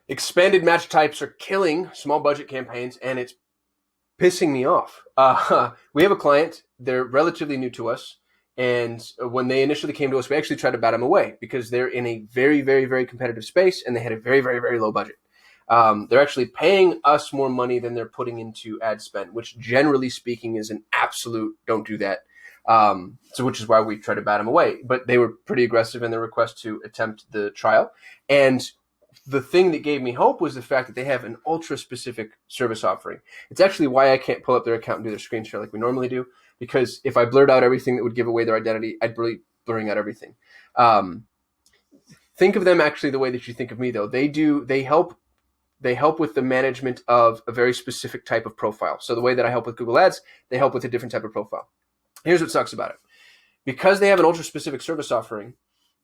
expanded match types are killing small budget campaigns, and it's pissing me off. We have a client, they're relatively new to us, and when they initially came to us, we actually tried to bat them away because they're in a very, very, very competitive space, and they had a very, very, very low budget. They're actually paying us more money than they're putting into ad spend, which generally speaking is an absolute don't do that. So which is why we try to bat them away. But they were pretty aggressive in their request to attempt the trial. And the thing that gave me hope was the fact that they have an ultra specific service offering. It's actually why I can't pull up their account and do their screen share like we normally do, because if I blurred out everything that would give away their identity, I'd be blurring out everything. Think of them actually the way that you think of me, though. They help with the management of a very specific type of profile. So the way that I help with Google Ads, they help with a different type of profile. Here's what sucks about it. Because they have an ultra specific service offering,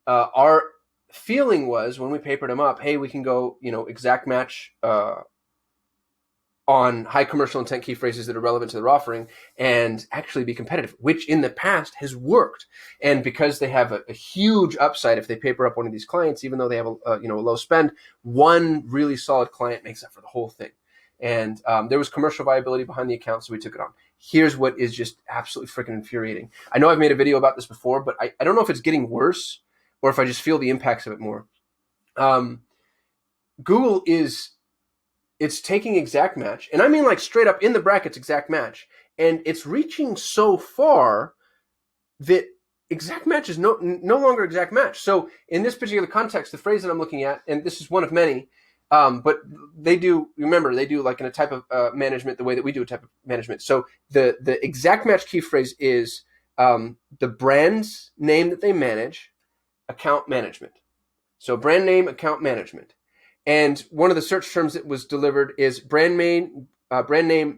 our feeling was when we papered them up, hey, we can go, exact match on high commercial intent key phrases that are relevant to their offering and actually be competitive, which in the past has worked. And because they have a huge upside if they paper up one of these clients, even though they have a low spend, one really solid client makes up for the whole thing. And there was commercial viability behind the account, so we took it on. Here's what is just absolutely freaking infuriating. I know I've made a video about this before, but I don't know if it's getting worse or if I just feel the impacts of it more. Google it's taking exact match, and I mean like straight up in the brackets exact match, and it's reaching so far that exact match is no longer exact match. So in this particular context, the phrase that I'm looking at, and this is one of many, but they do like in a type of management the way that we do a type of management. So the exact match key phrase is the brand's name that they manage, account management. So brand name, account management. And one of the search terms that was delivered is brand name,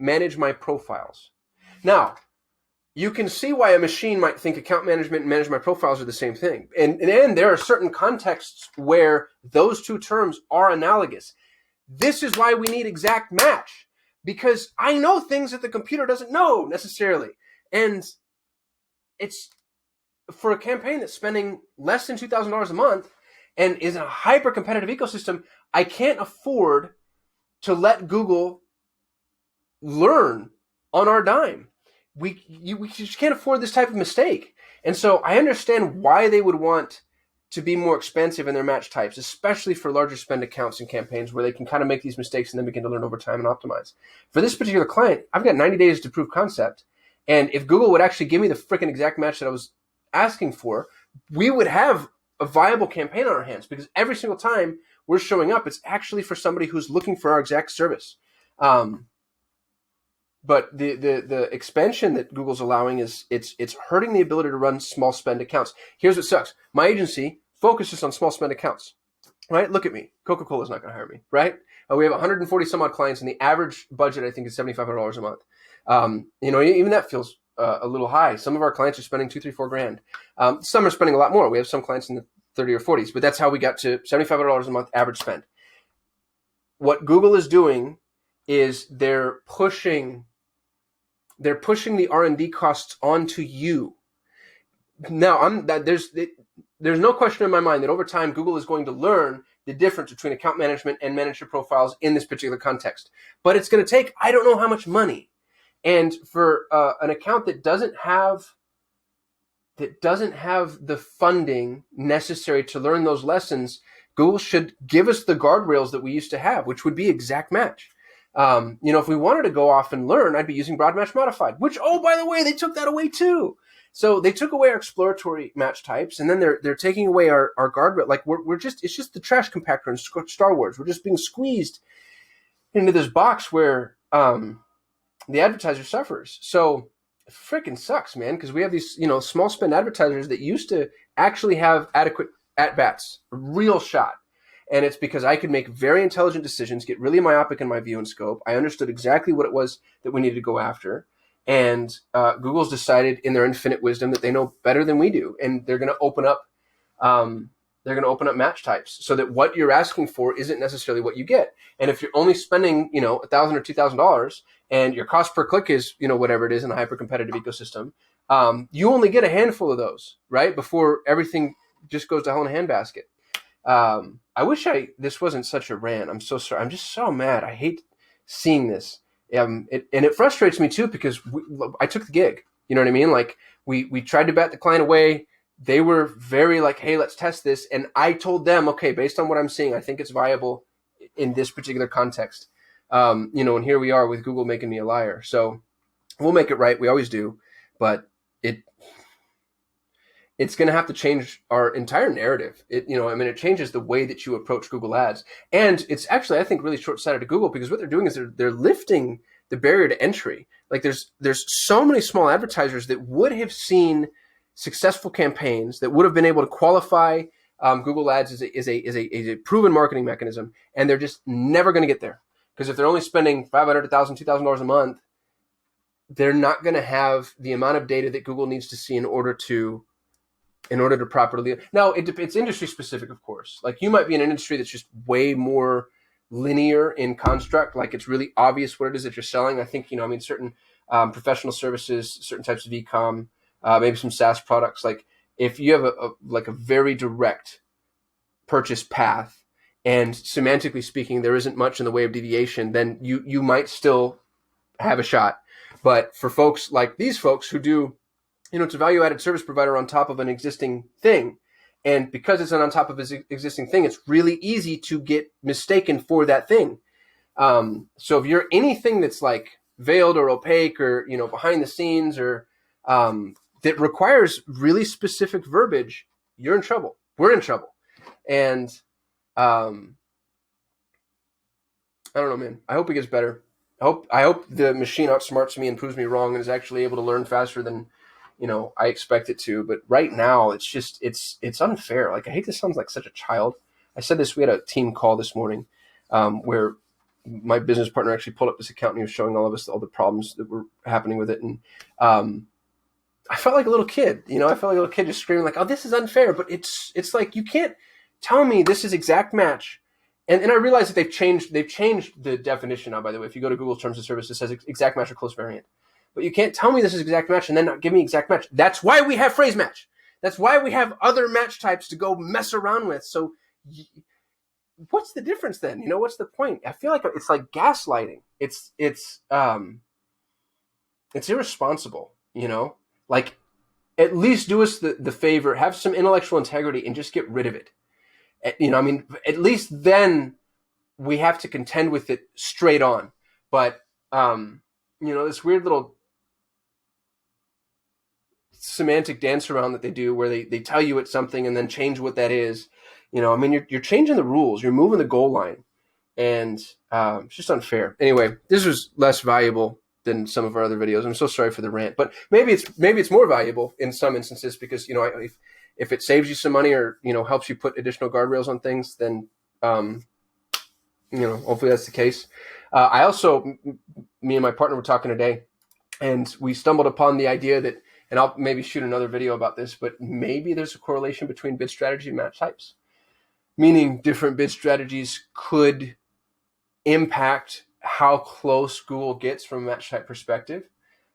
manage my profiles. Now, you can see why a machine might think account management and manage my profiles are the same thing. And there are certain contexts where those two terms are analogous. This is why we need exact match, because I know things that the computer doesn't know necessarily. And it's for a campaign that's spending less than $2,000 a month and is in a hyper competitive ecosystem. I can't afford to let Google learn on our dime. We just can't afford this type of mistake. And so I understand why they would want to be more expensive in their match types, especially for larger spend accounts and campaigns where they can kind of make these mistakes and then begin to learn over time and optimize. For this particular client, I've got 90 days to prove concept. And if Google would actually give me the freaking exact match that I was asking for, we would have a viable campaign on our hands, because every single time we're showing up, it's actually for somebody who's looking for our exact service. But the expansion that Google's allowing is it's hurting the ability to run small spend accounts. Here's what sucks. My agency focuses on small spend accounts, right? Look at me. Coca-Cola's not going to hire me, right? We have 140 some odd clients, and the average budget, I think, is $7,500 a month. Even that feels a little high. Some of our clients are spending $2,000, $3,000, $4,000. Some are spending a lot more. We have some clients in the 30 or 40s, but that's how we got to $7,500 a month average spend. What Google is doing is they're pushing the R&D costs onto you. Now, there's no question in my mind that over time Google is going to learn the difference between account management and manager profiles in this particular context. But it's going to take I don't know how much money. And for an account that doesn't have the funding necessary to learn those lessons, Google should give us the guardrails that we used to have, which would be exact match. If we wanted to go off and learn, I'd be using broad match modified, which, oh, by the way, they took that away too. So they took away our exploratory match types, and then they're taking away our guardrail. Like it's just the trash compactor in Star Wars. We're just being squeezed into this box where the advertiser suffers. So it freaking sucks, man, because we have these small spend advertisers that used to actually have adequate at bats, a real shot. And it's because I could make very intelligent decisions, get really myopic in my view and scope. I understood exactly what it was that we needed to go after. And Google's decided in their infinite wisdom that they know better than we do. And they're going to open up match types so that what you're asking for isn't necessarily what you get. And if you're only spending, $1,000 or $2,000 and your cost per click is, whatever it is in a hyper competitive ecosystem, you only get a handful of those, right? Before everything just goes to hell in a handbasket. I wish this wasn't such a rant. I'm so sorry. I'm just so mad. I hate seeing this. And it frustrates me too because I took the gig. You know what I mean? Like we tried to bat the client away. They were very like, hey, let's test this. And I told them, okay, based on what I'm seeing, I think it's viable in this particular context. And here we are with Google making me a liar. So we'll make it right. We always do. But it's going to have to change our entire narrative. It changes the way that you approach Google Ads. And it's actually, I think, really short-sighted to Google because what they're doing is they're lifting the barrier to entry. Like there's so many small advertisers that would have seen successful campaigns, that would have been able to qualify Google Ads as a proven marketing mechanism, and they're just never going to get there. Because if they're only spending $500, $1,000, $2,000 a month, they're not going to have the amount of data that Google needs to see in order to properly. Now, it's industry specific, of course. Like you might be in an industry that's just way more linear in construct. Like it's really obvious what it is that you're selling. I think, certain professional services, certain types of e-com, maybe some SaaS products. Like if you have a very direct purchase path and semantically speaking, there isn't much in the way of deviation, then you might still have a shot. But for folks like these folks who do, it's a value-added service provider on top of an existing thing. And because it's on top of an existing thing, it's really easy to get mistaken for that thing. So if you're anything that's like veiled or opaque or, behind the scenes or that requires really specific verbiage, you're in trouble. We're in trouble. And I don't know, man. I hope it gets better. I hope the machine outsmarts me and proves me wrong and is actually able to learn faster than I expect it to. But right now, it's unfair. Like, I hate to sound like such a child. I said this, we had a team call this morning where my business partner actually pulled up this account and he was showing all of us all the problems that were happening with it. And I felt like a little kid, I felt like a little kid just screaming like, oh, this is unfair. But it's like, you can't tell me this is exact match. And I realize that they've changed the definition now, by the way. If you go to Google Terms of Service, it says exact match or close variant. But you can't tell me this is exact match and then not give me exact match. That's why we have phrase match. That's why we have other match types to go mess around with. So what's the difference then? What's the point? I feel like it's like gaslighting. It's irresponsible, Like, at least do us the favor, have some intellectual integrity and just get rid of it. At least then we have to contend with it straight on. But, this weird little semantic dance around that they do where they tell you it's something and then change what that is. You're changing the rules. You're moving the goal line. And it's just unfair. Anyway, this was less valuable than some of our other videos. I'm so sorry for the rant. But maybe it's more valuable in some instances because, if it saves you some money or, helps you put additional guardrails on things, then, hopefully that's the case. I also, me and my partner were talking today, and we stumbled upon the idea that, and I'll maybe shoot another video about this, but maybe there's a correlation between bid strategy and match types, meaning different bid strategies could impact how close Google gets from a match type perspective.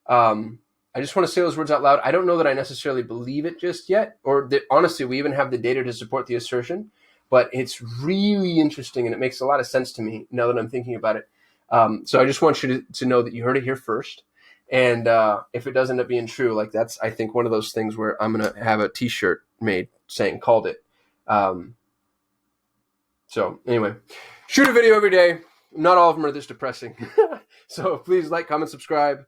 I just want to say those words out loud. I don't know that I necessarily believe it just yet, or that honestly, we even have the data to support the assertion, but it's really interesting and it makes a lot of sense to me now that I'm thinking about it. So I just want you to know that you heard it here first. And if it does end up being true, like that's, I think, one of those things where I'm going to have a t-shirt made saying called it. So anyway, shoot a video every day. Not all of them are this depressing. So please like, comment, subscribe.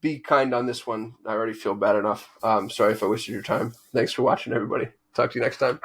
Be kind on this one. I already feel bad enough. Sorry if I wasted your time. Thanks for watching, everybody. Talk to you next time.